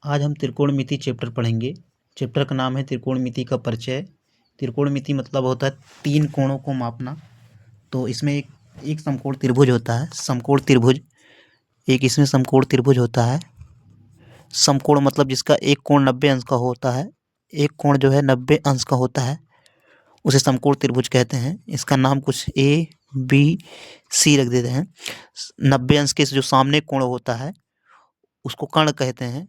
आज हम त्रिकोणमिति चैप्टर पढ़ेंगे। चैप्टर का नाम है त्रिकोणमिति का परिचय। त्रिकोणमिति मतलब होता है तीन कोणों को मापना। तो इसमें एक समकोण त्रिभुज होता है, समकोण त्रिभुज। एक इसमें समकोण त्रिभुज होता है। समकोण मतलब जिसका एक कोण 90 अंश का होता है, एक कोण जो है 90 अंश का होता है, उसे समकोण त्रिभुज कहते हैं। इसका नाम कुछ ए बी सी रख देते हैं। 90 अंश के जो सामने कोण होता है उसको कर्ण कहते हैं।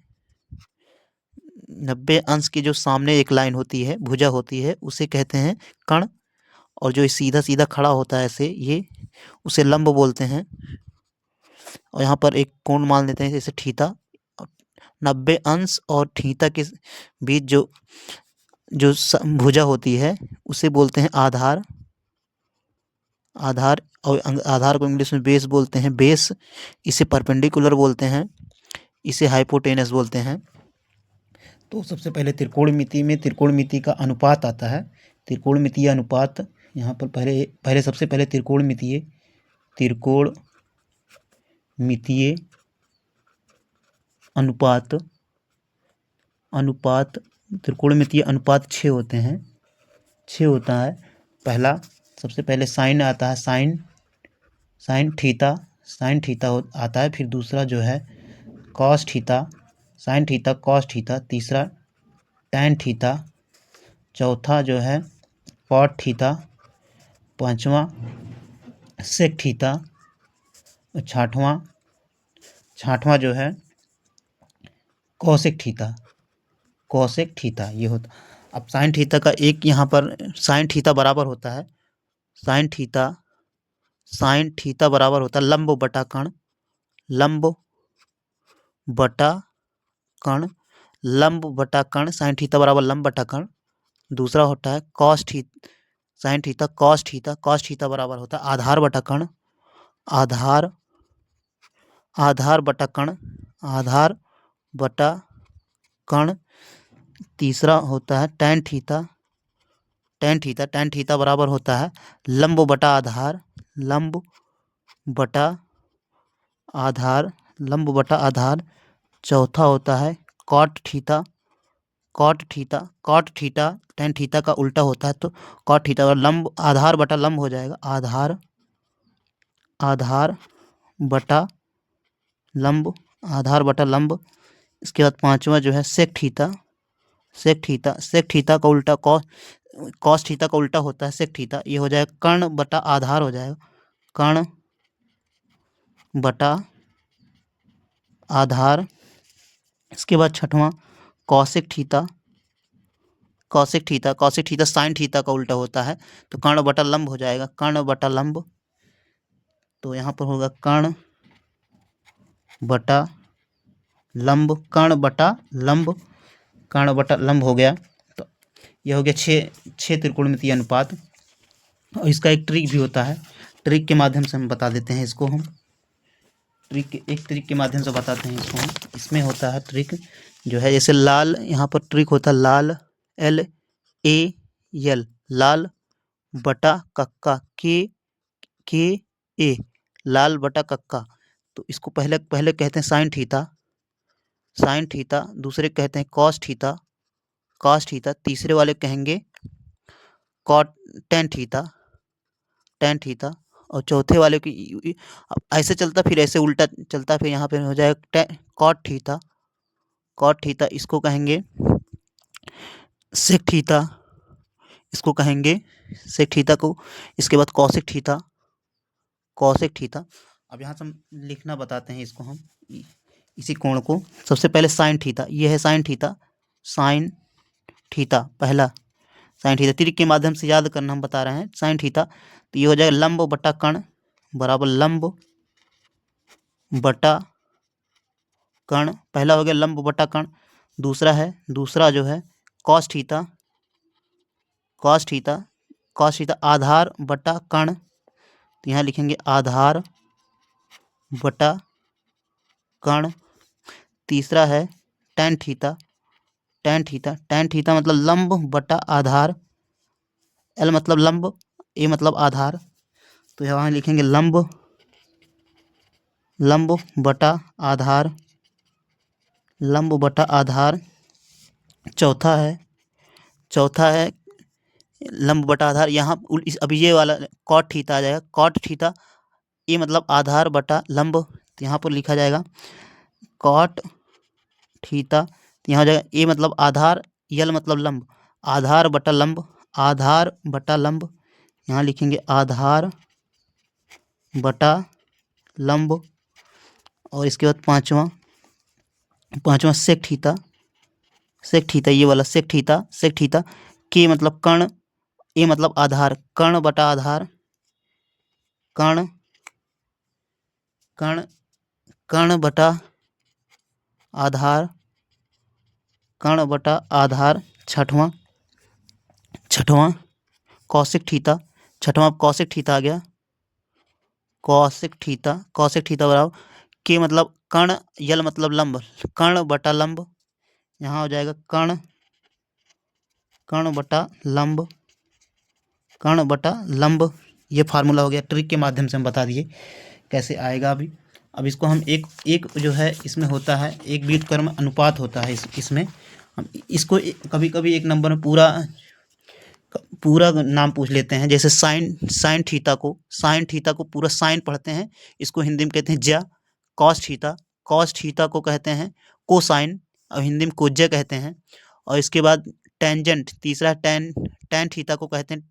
90 अंश की जो सामने एक लाइन होती है, भुजा होती है, उसे कहते हैं कर्ण। और जो सीधा सीधा खड़ा होता है ऐसे, ये उसे लंब बोलते हैं। और यहाँ पर एक कोण मान लेते हैं जैसे थीटा। 90 अंश और थीटा के बीच जो जो भुजा होती है उसे बोलते हैं आधार। आधार और आधार को इंग्लिश में बेस बोलते हैं। बेस, इसे परपेंडिकुलर बोलते हैं, इसे हाइपोटेनस बोलते हैं। तो सबसे पहले त्रिकोणमिति में त्रिकोणमिति का अनुपात आता है। त्रिकोणमितीय अनुपात यहाँ पर पहले सबसे पहले त्रिकोणमितीय अनुपात त्रिकोणमितीय अनुपात 6 होते हैं। 6 होता है। पहला सबसे पहले साइन आता है, साइन थीटा आता है। फिर दूसरा जो है cos theta, sine theta cos theta. तीसरा टैन थीटा। चौथा जो है कॉट थीटा। पांचवा सेक थीटा। और छठवां जो है कोसेक थीटा। ये होता। अब साइन थीटा का एक यहाँ पर साइन थीटा बराबर होता है, साइन थीटा बराबर होता है लंब बटा कर्ण। लंब बटा कर्ण साइन थीटा बराबर लंब बटा कर्ण। दूसरा होता है साइन थीटा कॉस थीटा बराबर होता है आधार बटा कर्ण। आधार बटा कर्ण। तीसरा होता है टैन थीटा बराबर होता है लंब बटा आधार। चौथा होता है कॉट थीटा टैन थीटा का उल्टा होता है, तो कॉट थीटा लंब आधार बटा लंब हो जाएगा। आधार बटा लंब। इसके बाद पांचवा जो है सेक थीटा का उल्टा कॉस थीटा का उल्टा होता है सेक थीटा। ये हो जाएगा कर्ण बटा आधार हो जाएगा, कर्ण बटा आधार। इसके बाद छठवां कॉसेक थीटा साइन थीटा का उल्टा होता है, तो कर्ण बटा लंब हो जाएगा, कर्ण बटा लंब। तो यहाँ पर होगा कर्ण बटा लंब हो गया। तो यह हो गया 6 त्रिकोणमितीय अनुपात। और इसका एक ट्रिक भी होता है, ट्रिक के माध्यम से हम बता देते हैं इसको। हम ट्रिक के माध्यम से बताते हैं इसको हम। इसमें होता है ट्रिक जो है जैसे लाल, यहाँ पर ट्रिक होता है लाल LAL, लाल बटा कक्का KA, लाल बटा कक्का। तो इसको पहले कहते हैं साइन थीटा, दूसरे कहते हैं कॉस थीटा, तीसरे वाले कहेंगे कॉट टैन थीटा, और चौथे वाले की ऐसे चलता फिर ऐसे उल्टा चलता, फिर यहाँ पे हो जाएगा कॉट थीटा, इसको कहेंगे सेक थीटा, इसको कहेंगे सेक थीटा को। इसके बाद कॉसेक थीटा। अब यहाँ से हम लिखना बताते हैं इसको हम, इसी कोण को। सबसे पहले साइन थीटा, ये है साइन थीटा पहला साइन थीटा। त्रिक के माध्यम से याद करना हम बता रहे हैं साइन थीटा। तो ये हो जाएगा लंब बटा कर्ण बराबर लंब बटा कर्ण। पहला हो गया लंब बटा कर्ण। दूसरा जो है कॉस थीटा आधार बटा कर्ण। तो यहाँ लिखेंगे आधार बटा कर्ण। तीसरा है टैन थीटा मतलब लंब बटा आधार। L मतलब लंब, A मतलब आधार। तो यहाँ लिखेंगे लंब बटा आधार। लंब बटा आधार। चौथा है लंब बटा आधार। यहाँ अभी ये वाला कॉट थीटा आ जाएगा। कॉट थीटा ये मतलब आधार बटा लंब, तो यहाँ पर लिखा जाएगा कॉट थीटा। तो यहाँ हो जाएगा ए मतलब आधार, यल मतलब लंब, आधार बटा लंब, आधार बटा लंब। यहाँ लिखेंगे आधार बटा लंब। और इसके बाद पांचवा सेक थीटा। ये वाला सेक थीटा। के मतलब कर्ण, ए मतलब आधार, कर्ण बटा आधार, कर्ण बटा आधार, कर्ण बटा आधार। छठवां कौशिक थीटा। छठवां कौशिक थीटा आ गया। कौशिक थीटा बराबर के मतलब कर्ण, यल मतलब लंब, कर्ण बटा लंब। यहाँ हो जाएगा कर्ण बटा लंब। ये फार्मूला हो गया। ट्रिक के माध्यम से हम बता दिए कैसे आएगा। अभी अब इसको हम एक जो है इसमें होता है एक व्युत्क्रम अनुपात होता है इसमें हम इसको कभी कभी एक नंबर में पूरा नाम पूछ लेते हैं। जैसे साइन थीटा को पूरा साइन पढ़ते हैं, इसको हिंदी में कहते हैं ज्या। कॉस थीटा को कहते हैं कोसाइन, और हिंदी में कोज्या कहते हैं। और इसके बाद टेंजेंट, तीसरा टैन थीटा को कहते हैं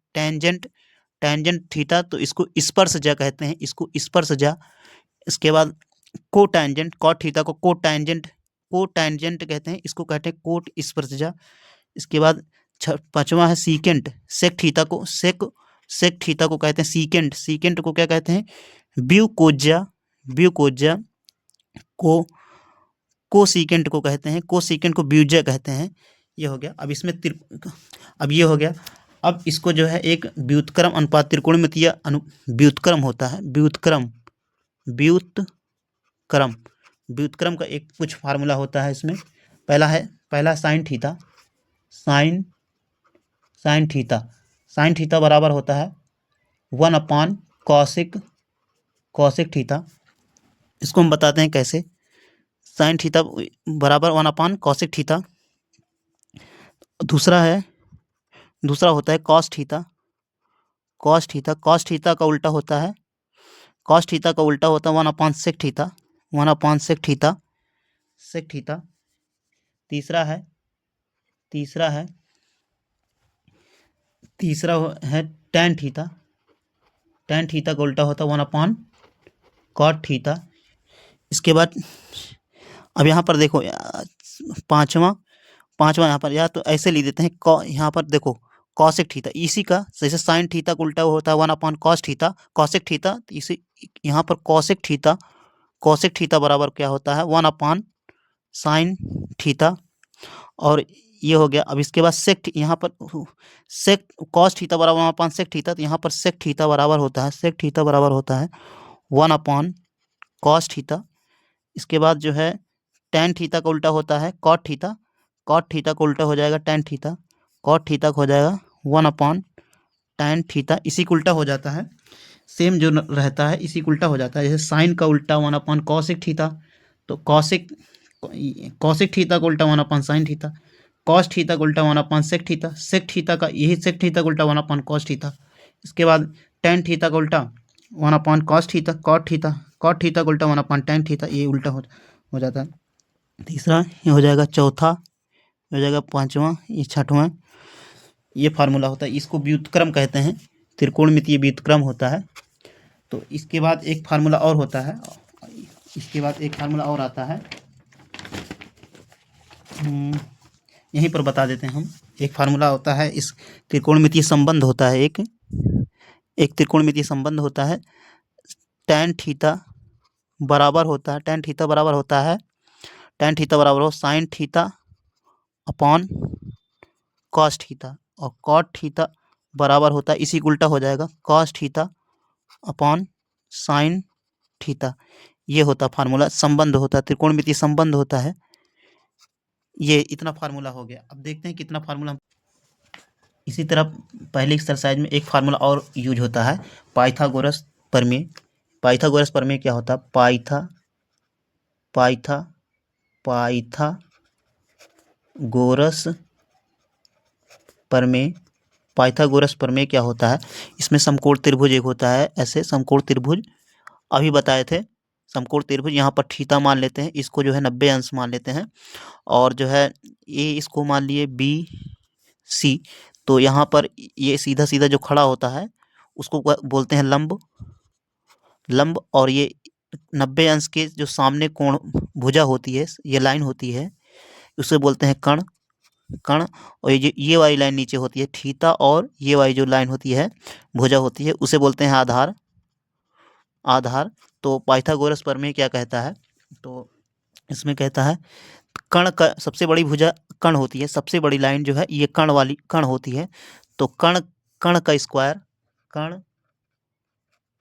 टेंजेंट थीटा, तो इसको स्पर्शज्या कहते हैं, इसको स्पर्शज्या। इसके बाद कोटैंजेंट, कॉट थीटा को कोटैंजेंट कहते हैं, इसको कहते हैं कोट स्पर्शज्या। इसके बाद पांचवा है सीकेंट, सेक थीटा को कहते हैं सीकेंट को क्या कहते हैं ब्यूकोज्या। को सीकेंट को कहते हैं, को ब्यूज्या कहते हैं। ये हो गया। अब इसमें अब ये हो गया। अब इसको जो है एक व्युत्क्रम अनुपात त्रिकोणमितीय व्युत्क्रम होता है। व्युत्क्रम का एक कुछ फार्मूला होता है इसमें। पहला साइन थीटा बराबर होता है 1 कौशिक थीटा। इसको हम बताते हैं कैसे। साइन थीटा बराबर 1 कौशिक थीटा। दूसरा होता है कॉस थीटा का उल्टा होता है 1 सेक थीटा। तीसरा है टैन थीटा का उल्टा होता है 1 कॉट थीटा। इसके बाद अब यहाँ पर देखो पांचवा यहाँ पर, या तो ऐसे लिख देते हैं यहाँ पर देखो कॉशिक थीटा, इसी का जैसे साइन थीटा का उल्टा होता है 1 कॉस थीटा, कॉशिक थीटा। इसी यहाँ पर कॉशिक थीटा बराबर क्या होता है 1 साइन थीटा। और ये हो गया। अब इसके बाद यहाँ पर कॉस थीटा बराबर 1 सेक थीटा, तो यहाँ पर सेक थीटा बराबर होता है 1 कॉस थीटा। इसके बाद जो है टैन थीटा का उल्टा होता है कॉट थीटा का उल्टा हो जाएगा टैन थीटा, कॉट थीटा का हो जाएगा 1 टैन थीटा। इसी को उल्टा हो जाता है, सेम जो रहता है इसी को उल्टा हो जाता है। जैसे साइन का उल्टा 1 कॉशिक थीटा, तो कॉशिक थीटा का उल्टा 1 साइन थीटा, कॉस थीटा का उल्टा 1 सेक थीटा का यही सेक थीटा का उल्टा 1 कॉस थीटा। इसके बाद टैन थीटा का उल्टा 1 कॉस थीटा, कॉट थीटा का उल्टा 1 टैन थीटा, ये उल्टा हो जाता है। तीसरा ये हो जाएगा। चौथा हो जाएगा। पांचवा, ये छठवां। ये फार्मूला होता है, इसको व्युत्क्रम कहते हैं, त्रिकोणमितीय व्युत्क्रम होता है। तो इसके बाद एक फार्मूला और होता है, आता है, यहीं पर बता देते हैं हम। एक फार्मूला होता है, इस त्रिकोणमितीय संबंध होता है, एक त्रिकोणमितीय संबंध होता है। टैन थीटा बराबर होता है sine theta upon cos theta, और कॉट थीटा बराबर होता है, इसी को उल्टा हो जाएगा cos theta upon sine theta. ये होता फार्मूला, संबंध होता है, त्रिकोणमितीय संबंध होता है। ये इतना फार्मूला हो गया। अब देखते हैं कितना फार्मूला। इसी तरह पहले एक्सरसाइज में एक फार्मूला और यूज होता है, पाइथागोरस प्रमेय। क्या होता है? पाइथागोरस प्रमेय। पाइथागोरस प्रमेय क्या होता है? इसमें समकोण त्रिभुज एक होता है, ऐसे समकोण त्रिभुज अभी बताए थे। समकोण त्रिभुज यहाँ पर थीटा मान लेते हैं, इसको जो है 90 अंश मान लेते हैं, और जो है ये इसको मान लिए बी सी। तो यहाँ पर ये सीधा सीधा जो खड़ा होता है उसको बोलते हैं लंब। लंब और ये 90 अंश के जो सामने कोण भुजा होती है, ये लाइन होती है, उसे बोलते हैं कर्ण। कर्ण और ये वाली लाइन नीचे होती है थीटा, और ये वाली जो लाइन होती है भुजा होती है उसे बोलते हैं आधार। आधार। तो पाइथागोरस प्रमेय क्या कहता है? तो इसमें कहता है कर्ण का सबसे बड़ी भुजा कर्ण होती है, सबसे बड़ी लाइन जो है ये कर्ण वाली कर्ण होती है। तो कर्ण कर्ण का स्क्वायर कर्ण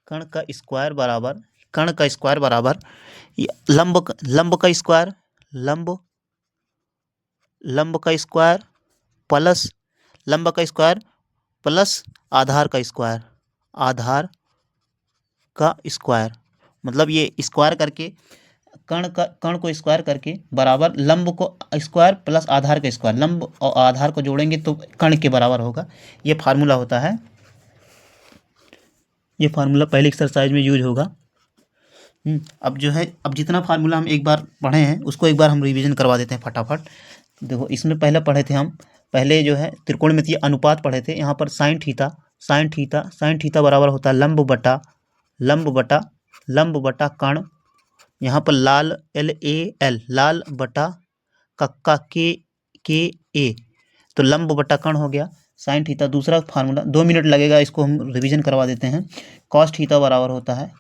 कर्ण का स्क्वायर बराबर कर्ण का स्क्वायर बराबर लंब लंब का स्क्वायर लंब लंब का स्क्वायर प्लस लंब का स्क्वायर प्लस आधार का स्क्वायर। आधार का स्क्वायर मतलब ये स्क्वायर करके कर्ण को स्क्वायर करके बराबर लंब को स्क्वायर प्लस आधार का स्क्वायर। लंब और आधार को जोड़ेंगे तो कर्ण के बराबर होगा। ये फार्मूला होता है, ये फार्मूला पहले एक्सरसाइज में यूज होगा। अब जो है, अब जितना फार्मूला हम एक बार पढ़े हैं उसको एक बार हम रिवीजन करवा देते हैं फटाफट। देखो इसमें पहले पढ़े थे हम, पहले जो है त्रिकोणमितीय अनुपात पढ़े थे। यहाँ पर साइन थीटा बराबर होता है लंब बटा कर्ण। यहाँ पर लाल LAL लाल बटा कक्का के ए, तो लंब बटा कर्ण हो गया साइन थीटा। दूसरा फार्मूला 2 मिनट लगेगा, इसको हम रिवीजन करवा देते हैं। कॉस थीटा बराबर होता है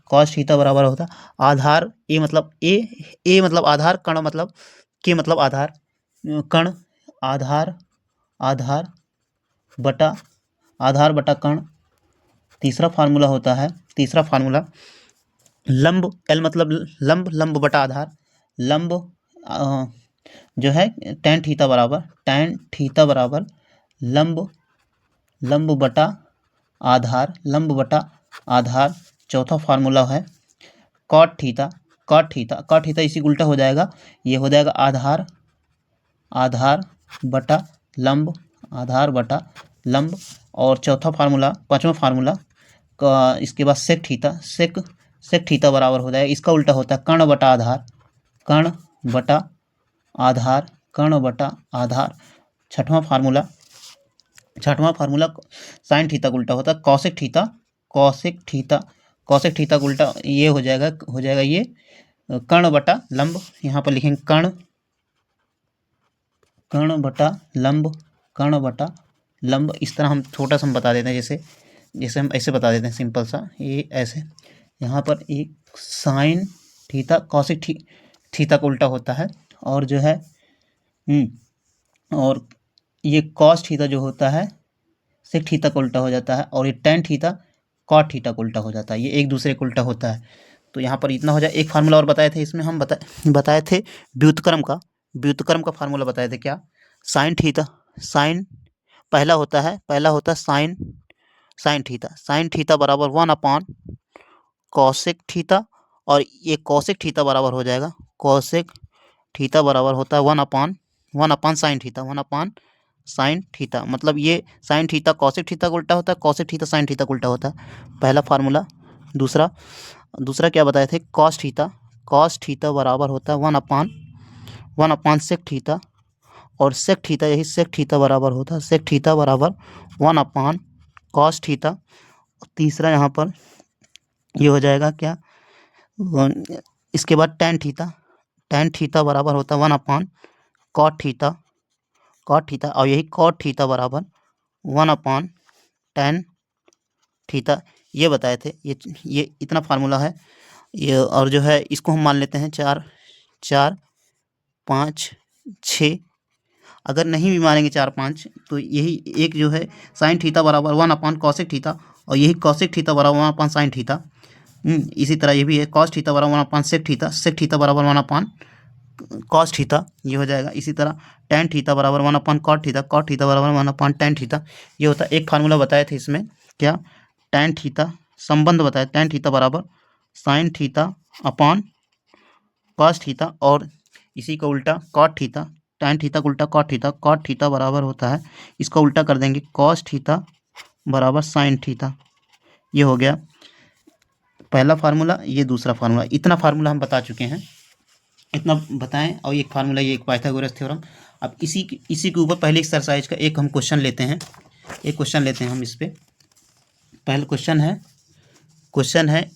आधार ए मतलब ए मतलब आधार, कर्ण मतलब के मतलब आधार, कर्ण आधार बटा कर्ण। तीसरा फार्मूला लंब एल मतलब लंब बटा आधार। लंब जो है tan थीटा बराबर लंब बटा आधार। चौथा फार्मूला है कॉट थीटा इसी उल्टा हो जाएगा, ये हो जाएगा आधार बटा लंब। और पांचवा फार्मूला का इसके बाद सेक थीटा बराबर हो जाएगा, इसका उल्टा होता है कर्ण बटा आधार। छठवां फार्मूला साइन थीटा का उल्टा होता है कॉसेक थीटा का उल्टा ये हो जाएगा ये कर्ण बटा लंब। यहाँ पर लिखेंगे कर्ण बटा लंब। इस तरह हम छोटा सा बता देते हैं, जैसे हम ऐसे बता देते हैं सिंपल सा, ये ऐसे। यहाँ पर एक साइन थीटा कॉसेक थीटा का उल्टा होता है, और जो है और ये कॉस थीटा जो होता है सेक थीटा का उल्टा हो जाता है, और ये टेन थीटा कॉट थीटा का उल्टा हो जाता है, ये एक दूसरे को उल्टा होता है। तो यहाँ पर इतना हो जाए। एक फार्मूला और बताए थे इसमें, हम बताए थे व्युत्क्रम का फार्मूला बताए थे क्या? साइन पहला होता है साइन थीटा बराबर 1 कॉसेक थीटा, और ये कॉसेक थीटा बराबर हो जाएगा कॉसेक थीटा बराबर होता है 1 साइन थीटा। मतलब ये साइन थीटा कॉसेक थीटा का उल्टा होता है, कॉसेक थीटा साइन थीटा का उल्टा होता है, पहला फार्मूला। दूसरा क्या बताए थे? कॉस थीटा बराबर होता है 1 सेक थीटा, और सेक थीटा बराबर होता है सेक थीटा बराबर 1 कॉस थीटा। तीसरा यहाँ पर ये हो जाएगा क्या? इसके बाद टेन थीटा बराबर होता है 1 कॉट थीटा, और यही कॉट थीटा बराबर 1 टेन थीटा। ये बताए थे, ये इतना फार्मूला है ये। और जो है इसको हम मान लेते हैं 4 5 6। अगर नहीं भी मानेंगे 4 5 तो यही एक जो है साइन थीटा बराबर 1 कॉसेक थीटा, और यही कॉसेक थीटा बराबर 1 साइन थीटा। इसी तरह ये भी है कॉस थीटा बराबर 1 सेक थीटा बराबर 1 कॉस थीटा, ये हो जाएगा। इसी तरह टेन थीटा बराबर 1 कॉट थीटा बराबर 1 टेन थीटा, ये होता है। एक फार्मूला बताए थे इसमें क्या? टेन थीटा संबंध बताया, टेन थीटा बराबर sine theta upon cos theta, और इसी का उल्टा कॉट थीटा, tan थीटा का उल्टा कॉट थीटा बराबर होता है, इसका उल्टा कर देंगे कॉस थीटा बराबर साइन थीटा। ये हो गया पहला फार्मूला, ये दूसरा फार्मूला। इतना फार्मूला हम बता चुके हैं, इतना बताएं। और एक फार्मूला, ये एक पाइथागोरस थ्योरम। अब इसी के ऊपर पहले एक्सरसाइज का एक हम क्वेश्चन लेते हैं, हम इस पे। पहला क्वेश्चन है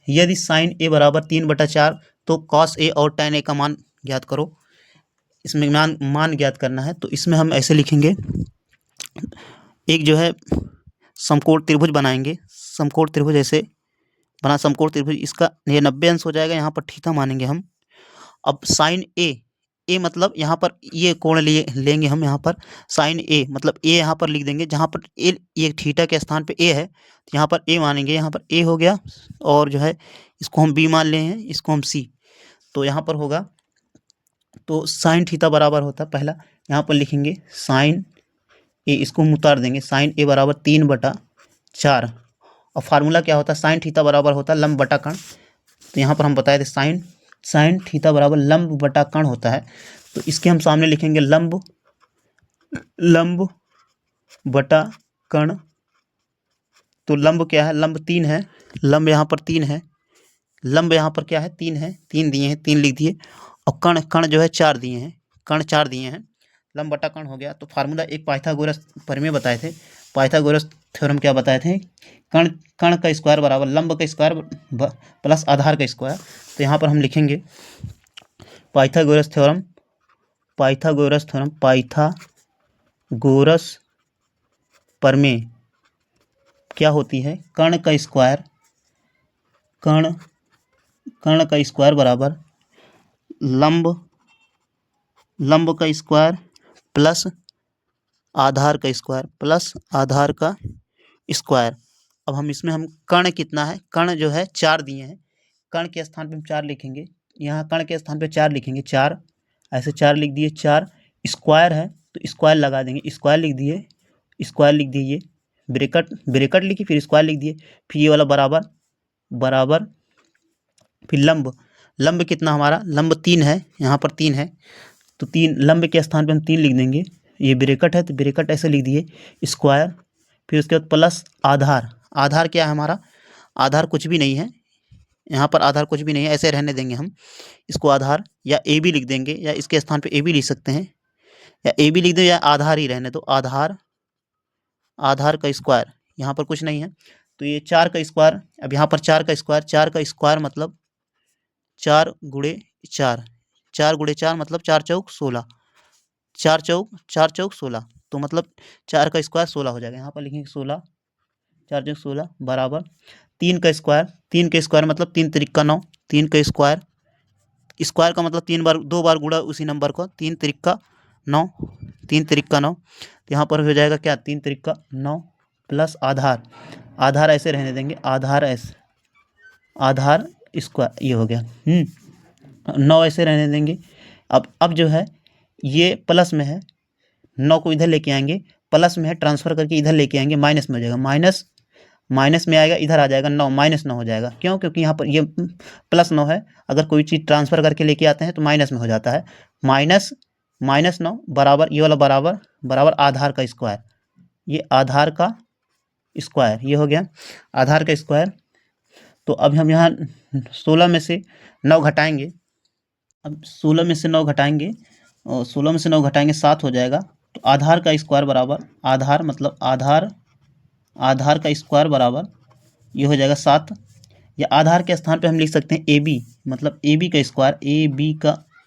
यदि साइन ए बराबर 3/4 तो कॉस ए और tan ए का मान ज्ञात करो। इसमें मान ज्ञात करना है, तो इसमें हम ऐसे लिखेंगे, एक जो है समकोण त्रिभुज बनाएंगे। समकोण त्रिभुज ऐसे बना, समकोण त्रिभुज, इसका ये 90 अंश हो जाएगा, यहाँ पर थीटा मानेंगे हम। अब साइन ए मतलब यहाँ पर ये कोण लेंगे हम, यहाँ पर साइन ए मतलब ए यहाँ पर लिख देंगे, जहाँ पर ए ये थीटा के स्थान पे ए है, तो यहाँ पर ए मानेंगे, यहाँ पर ए हो गया, और जो है इसको हम बी मान ले हैं, इसको हम सी। तो यहाँ पर होगा, तो साइन थीटा बराबर होता है, पहला यहाँ पर लिखेंगे साइन ए, इसको हम उतार देंगे, साइन ए बराबर 3/4। और फार्मूला क्या होता है, साइन थीटा बराबर होता है लंब बटा कण। तो यहाँ पर हम बताए थे साइन थीटा बराबर लंब बटा कण होता है। तो इसके हम सामने लिखेंगे लंब बटा कण। तो लंब क्या है, लंब 3 है, लंब यहाँ पर 3 है, लंब यहाँ पर क्या है 3 है, 3 दिए हैं, 3 लिख दिए। और कण जो है 4 दिए हैं, कण 4 दिए हैं, लंब बटा कण हो गया। तो फार्मूला एक पाइथागोरस प्रमेय बताए थे, पाइथागोरस थ्योरम क्या बताए थे, कण का स्क्वायर बराबर लंब का स्क्वायर प्लस आधार का स्क्वायर। तो यहाँ पर हम लिखेंगे पाइथागोरस प्रमेय क्या होती है, कण का स्क्वायर बराबर लंब का स्क्वायर प्लस आधार का स्क्वायर अब हम इसमें कण कितना है, कण जो है 4 दिए हैं, कण के स्थान पे हम 4 लिखेंगे, यहाँ कण के स्थान पे 4 लिखेंगे, 4 ऐसे 4 लिख दिए। 4 स्क्वायर है तो स्क्वायर लगा देंगे, स्क्वायर लिख दिए, ब्रेकट लिखी, फिर स्क्वायर लिख दिए, फिर ये वाला बराबर फिर लंब कितना हमारा, लंब 3 है, यहाँ पर 3 है, तो 3 लंब के स्थान पे हम 3 लिख देंगे। ये ब्रेकट है तो ब्रेकट ऐसे लिख दिए, स्क्वायर, फिर उसके बाद प्लस आधार क्या है हमारा, आधार कुछ भी नहीं है, यहाँ पर आधार कुछ भी नहीं है, ऐसे रहने देंगे हम इसको, आधार या ए बी लिख देंगे, या इसके स्थान पे ए बी लिख सकते हैं, या ए बी लिख दो, या आधार ही रहने दो, आधार का स्क्वायर, यहाँ पर कुछ नहीं है। तो ये 4 का स्क्वायर, अब यहाँ पर 4 का स्क्वायर मतलब 4 गुणे 4 मतलब 4 चौक 16, 4 चौक 16, तो मतलब 4 का स्क्वायर 16 हो जाएगा, यहाँ पर लिखेंगे 16, 4 चौक 16 बराबर 3 का स्क्वायर मतलब 3 त्रिक का 9, 3 का स्क्वायर का मतलब 2 बार गुणा उसी नंबर को, 3 त्रिक का 9, तो यहाँ पर हो जाएगा क्या, 3 त्रिक का 9 प्लस आधार ऐसे रहने देंगे, आधार स्क्वायर, ये हो गया 9 ऐसे रहने देंगे। अब जो है ये प्लस में है, 9 को इधर लेके आएंगे, प्लस में है, ट्रांसफर करके इधर लेके आएंगे, माइनस में हो जाएगा, माइनस में आएगा, इधर आ जाएगा 9, -9 हो जाएगा, क्यों, क्योंकि यहाँ पर ये +9 है, अगर कोई चीज़ ट्रांसफर करके लेके आते हैं तो माइनस में हो जाता है, -9 बराबर ये वाला बराबर आधार का स्क्वायर, ये आधार का स्क्वायर, ये हो गया आधार का स्क्वायर। तो अब हम यहाँ 16 में से 9 घटाएंगे, अब 16 में से 9 घटाएंगे, और 16 में से 9 घटाएंगे 7 हो जाएगा। तो आधार का स्क्वायर बराबर आधार का स्क्वायर बराबर ये हो जाएगा 7, या आधार के स्थान पे हम लिख सकते हैं ए बी, मतलब ए बी का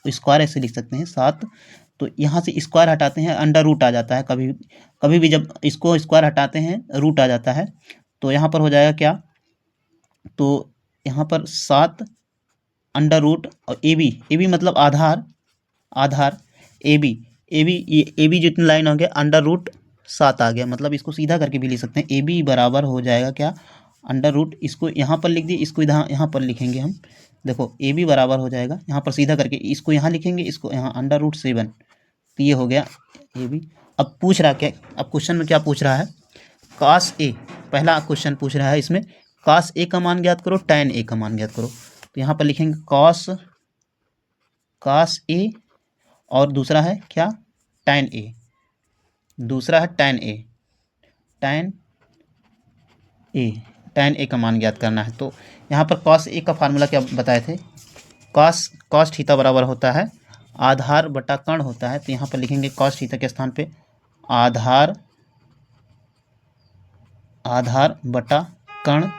स्क्वायर ऐसे लिख सकते हैं 7। तो यहाँ से स्क्वायर हटाते हैं, अंडर रूट आ जाता है, कभी भी जब इसको स्क्वायर हटाते हैं रूट आ जाता है। तो यहाँ पर हो जाएगा क्या, तो यहाँ पर 7 अंडर रूट, और ए बी मतलब आधार ए बी जितनी लाइन हो गया अंडर रूट 7 आ गया, मतलब इसको सीधा करके भी लिख सकते हैं, ए बी बराबर हो जाएगा क्या, अंडर रूट, इसको यहाँ पर लिख दिए, इसको यहाँ पर लिखेंगे हम, देखो ए बी बराबर हो जाएगा, यहाँ पर सीधा करके इसको यहाँ लिखेंगे, इसको यहाँ अंडर रूट 7, तो ये हो गया ए बी। अब पूछ रहा क्या, अब क्वेश्चन में क्या पूछ रहा है, कास ए, पहला क्वेश्चन पूछ रहा है इसमें, कास ए का मान ज्ञात करो, tan ए का मान ज्ञात करो। तो यहाँ पर लिखेंगे cos A और दूसरा है क्या, tan A, दूसरा है tan A, tan A का मान ज्ञात करना है। तो यहाँ पर cos A का फार्मूला क्या बताए थे, cos थीटा बराबर होता है आधार बटा कर्ण होता है। तो यहाँ पर लिखेंगे cos थीटा के स्थान पे आधार बटा कर्ण,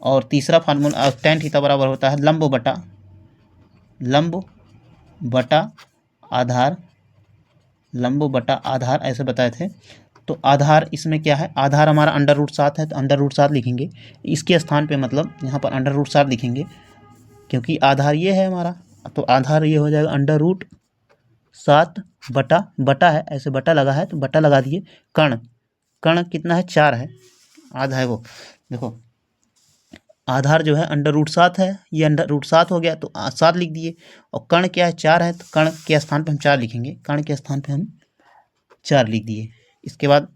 और तीसरा फार्मूला tan थीटा बराबर होता है लंब बटा आधार, ऐसे बताए थे। तो आधार इसमें क्या है, आधार हमारा √7 है, तो √7 लिखेंगे इसके स्थान पे, मतलब यहाँ पर √7 लिखेंगे क्योंकि आधार ये है हमारा, तो आधार ये हो जाएगा √7 बटा है, ऐसे बटा लगा है तो बटा लगा दिए, कर्ण कितना है, 4 है, आधा है वो, देखो आधार जो है √7 है, ये √7 हो गया तो 7 लिख दिए, और कर्ण क्या है, 4 है, तो कर्ण के स्थान पे हम 4 लिखेंगे, कर्ण के स्थान पे हम 4 लिख दिए। इसके बाद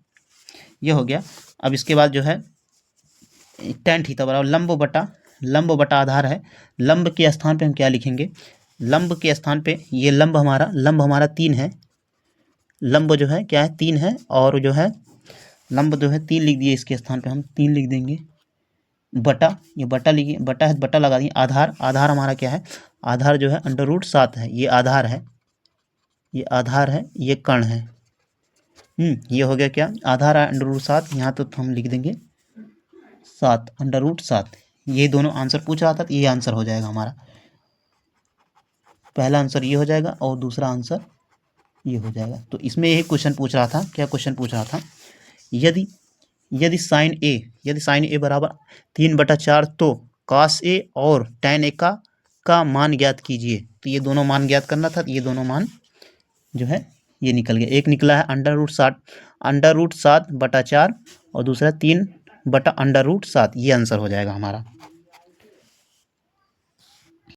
ये हो गया। अब इसके बाद जो है tan थीटा बराबर लंब बटा आधार है, लंब के स्थान पे हम क्या लिखेंगे, लंब के स्थान पे ये लंब हमारा 3 है, लंब जो है क्या है 3 है, और जो है लंब जो है 3 लिख दिए, इसके स्थान पे हम 3 लिख देंगे, बटा, ये बटा लिखिए, बटा है बटा लगा दिए, आधार हमारा क्या है, आधार जो है √7 है, ये आधार है, ये कर्ण है। ये हो गया क्या, आधार है √7, यहाँ तो हम लिख देंगे 7, √7, ये दोनों आंसर पूछ रहा था, तो ये आंसर हो जाएगा हमारा, पहला आंसर ये हो जाएगा और दूसरा आंसर ये हो जाएगा। तो इसमें यही क्वेश्चन पूछ रहा था, क्या क्वेश्चन पूछ रहा था, यदि sin A बराबर 3/4 तो cos A और tan A का मान ज्ञात कीजिए। तो ये दोनों मान ज्ञात करना था, तो ये दोनों मान जो है ये निकल गया, एक निकला है √7/4 और दूसरा 3/√7, ये आंसर हो जाएगा हमारा।